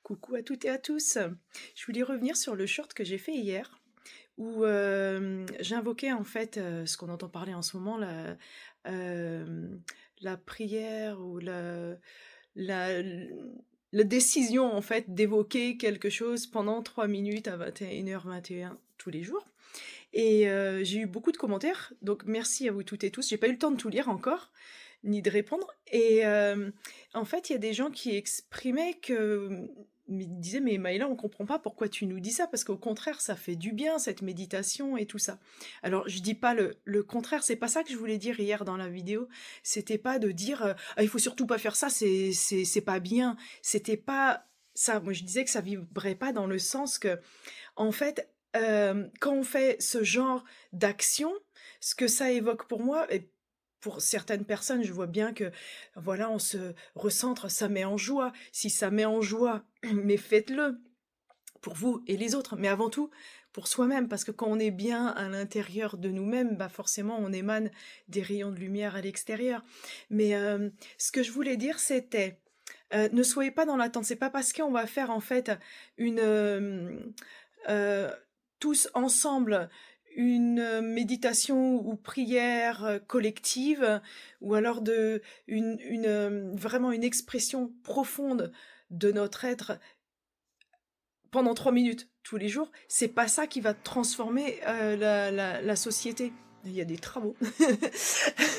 Coucou à toutes et à tous. Je voulais revenir sur le short que j'ai fait hier où, j'invoquais en fait, ce qu'on entend parler en ce moment, hem, la prière ou la la décision en fait d'évoquer quelque chose pendant 3 minutes à 21h21 tous les jours et j'ai eu beaucoup de commentaires, donc merci à vous toutes et tous. J'ai pas eu le temps de tout lire encore, ni de répondre et en fait, il y a des gens qui exprimaient que, mais ils disaient: «Mais Maïla, on comprend pas pourquoi tu nous dis ça, parce qu'au contraire, ça fait du bien cette méditation et tout ça». Alors je dis pas le contraire, c'est pas ça que je voulais dire hier dans la vidéo. C'était pas de dire, «Ah, il faut surtout pas faire ça, c'est pas bien». C'était pas ça. Moi, je disais que ça vibrait pas dans le sens que en fait, quand on fait ce genre d'action, ce que ça évoque pour moi et pour certaines personnes, je vois bien que, voilà, on se recentre, ça met en joie. Si ça met en joie, mais faites-le pour vous et les autres, mais avant tout pour soi-même, parce que quand on est bien à l'intérieur de nous-mêmes, bah, forcément on émane des rayons de lumière à l'extérieur. Mais, ce que je voulais dire, c'était, ne soyez pas dans l'attente. C'est pas parce qu'on va faire en fait une, heu, tous ensemble une, méditation ou prière, collective, ou alors vraiment une expression profonde de notre être pendant 3 minutes tous les jours, c'est pas ça qui va transformer, la société. Il y a des travaux,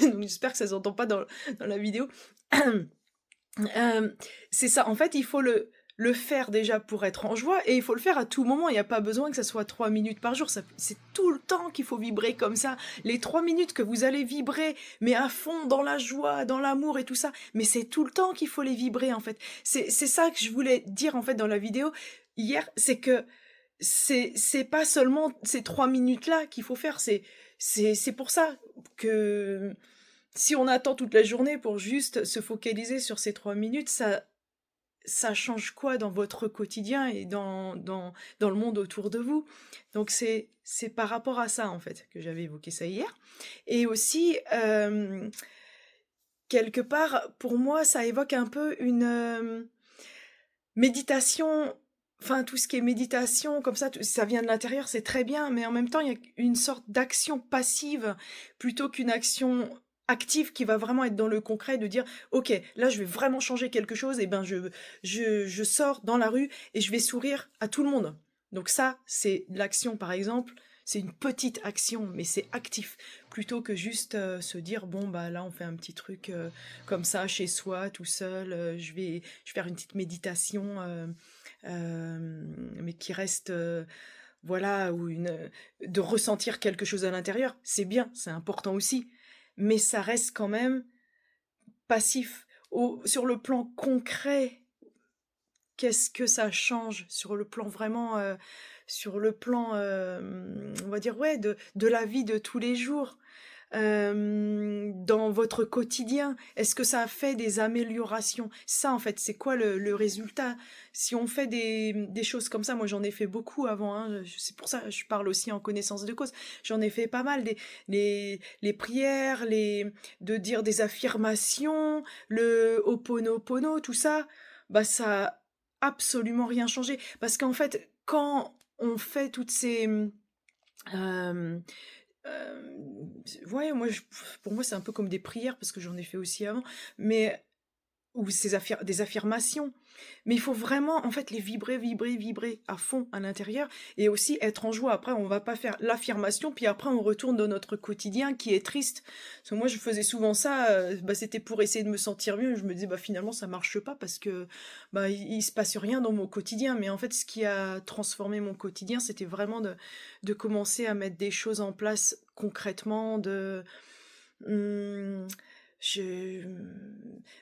donc j'espère que ça s'entend pas dans la vidéo. Hem, c'est ça, en fait, il faut le faire déjà pour être en joie et il faut le faire à tout moment. Il y a pas besoin que ça soit 3 minutes par jour, ça c'est tout le temps qu'il faut vibrer comme ça. Les 3 minutes que vous allez vibrer, mais à fond dans la joie, dans l'amour et tout ça, mais c'est tout le temps qu'il faut les vibrer, en fait. C'est ça que je voulais dire, en fait, dans la vidéo hier, c'est que c'est pas seulement ces 3 minutes-là qu'il faut faire, c'est pour ça que si on attend toute la journée pour juste se focaliser sur ces 3 minutes, ça change quoi dans votre quotidien et dans le monde autour de vous? Donc c'est par rapport à ça, en fait, que j'avais évoqué ça hier et aussi, quelque part, pour moi, ça évoque un peu une, méditation, enfin, tout ce qui est méditation comme ça, ça vient de l'intérieur, c'est très bien, mais en même temps, il y a une sorte d'action passive plutôt qu'une action active qui va vraiment être dans le concret de dire: «OK, là, je vais vraiment changer quelque chose et ben, je sors dans la rue et je vais sourire à tout le monde». Donc ça, c'est de l'action, par exemple, c'est une petite action, mais c'est actif, plutôt que juste, se dire: «Bon, bah, là, on fait un petit truc, comme ça chez soi, tout seul, je vais faire une petite méditation, mais qui reste, voilà, ou de ressentir quelque chose à l'intérieur. C'est bien, c'est important aussi, mais ça reste quand même passif. Sur le plan concret, qu'est-ce que ça change? Sur le plan vraiment, sur le plan, on va dire, ouais, de la vie de tous les jours. Dans votre quotidien? Est-ce que ça a fait des améliorations? Ça, en fait, c'est quoi le résultat? Si on fait des choses comme ça, moi j'en ai fait beaucoup avant, hein, c'est pour ça que je parle aussi en connaissance de cause. J'en ai fait pas mal, les prières, de dire des affirmations, le Ho'oponopono, tout ça, bah, ça a absolument rien changé. Parce qu'en fait, quand on fait toutes ces, hem ouais, moi, pour moi, c'est un peu comme des prières parce que j'en ai fait aussi avant, mais ou des affirmations. Mais il faut vraiment, en fait, les vibrer, vibrer, vibrer à fond à l'intérieur et aussi être en joie. Après, on va pas faire l'affirmation, puis après on retourne dans notre quotidien qui est triste. Parce que moi, je faisais souvent ça, bah, c'était pour essayer de me sentir mieux. Je me disais: «Bah, finalement, ça marche pas parce que, bah, il se passe rien dans mon quotidien». Mais en fait, ce qui a transformé mon quotidien, c'était vraiment de commencer à mettre des choses en place concrètement, Mmh, je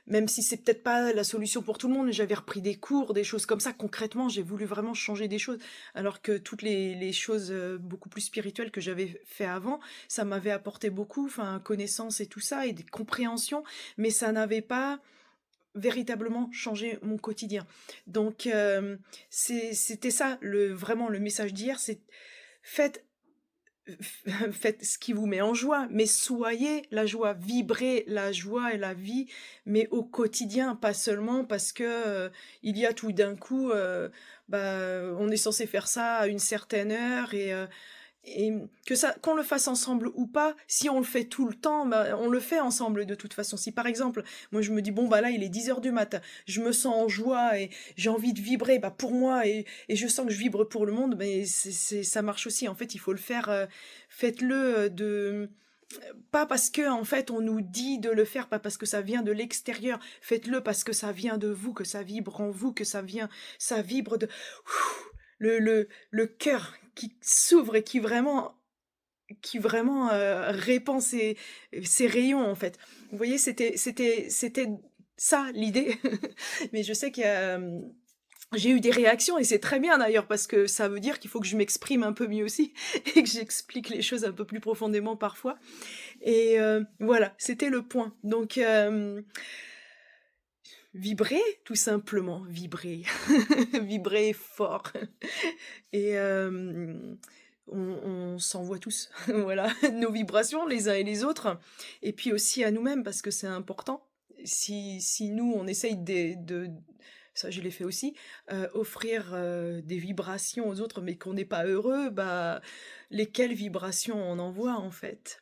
même si c'est peut-être pas la solution pour tout le monde, j'avais repris des cours, des choses comme ça. Concrètement, j'ai voulu vraiment changer des choses. Alors que toutes les choses, beaucoup plus spirituelles que j'avais fait avant, ça m'avait apporté beaucoup, enfin, connaissances et tout ça et des compréhensions, mais ça n'avait pas véritablement changé mon quotidien. Donc, c'était ça vraiment le message d'hier, c'est faites faites ce qui vous met en joie, mais soyez la joie, vibrez la joie et la vie, mais au quotidien, pas seulement parce que, il y a tout d'un coup, on est censé faire ça à une certaine heure et que ça qu'on le fasse ensemble ou pas, si on le fait tout le temps, bah, on le fait ensemble de toute façon. Si par exemple, moi je me dis: «Bon bah là il est 10 heures du matin, je me sens en joie et j'ai envie de vibrer, bah, pour moi et je sens que je vibre pour le monde», mais c'est ça marche aussi. En fait, il faut le faire, faites-le, pas parce que en fait on nous dit de le faire, pas parce que ça vient de l'extérieur. Faites-le parce que ça vient de vous, que ça vibre en vous, que ça vibre de le cœur qui s'ouvre et qui vraiment, répand ses rayons, en fait. Vous voyez, c'était ça l'idée. Mais je sais qu'il y a, j'ai eu des réactions et c'est très bien d'ailleurs parce que ça veut dire qu'il faut que je m'exprime un peu mieux aussi et que j'explique les choses un peu plus profondément parfois et voilà, c'était le point. Donc vibrer, tout simplement, vibrer. Vibrer fort et on s'envoie tous, voilà, nos vibrations les uns et les autres et puis aussi à nous-mêmes parce que c'est important. Si nous, on essaye de ça je l'ai fait aussi, offrir, des vibrations aux autres mais qu'on n'est pas heureux, bah, lesquelles vibrations on envoie, en fait?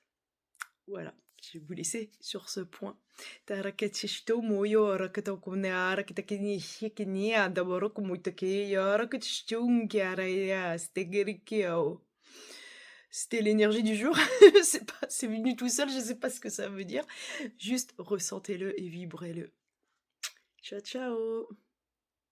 Voilà, je vais vous laisser sur ce point. Tarakatishto moyo rakatokune araktakini hikini adaborok muitake yarakatishtungiaraya stegerikio. C'était l'énergie du jour. Je sais pas, c'est venu tout seul, je sais pas ce que ça veut dire. Juste ressentez-le et vibrez-le. Ciao, ciao!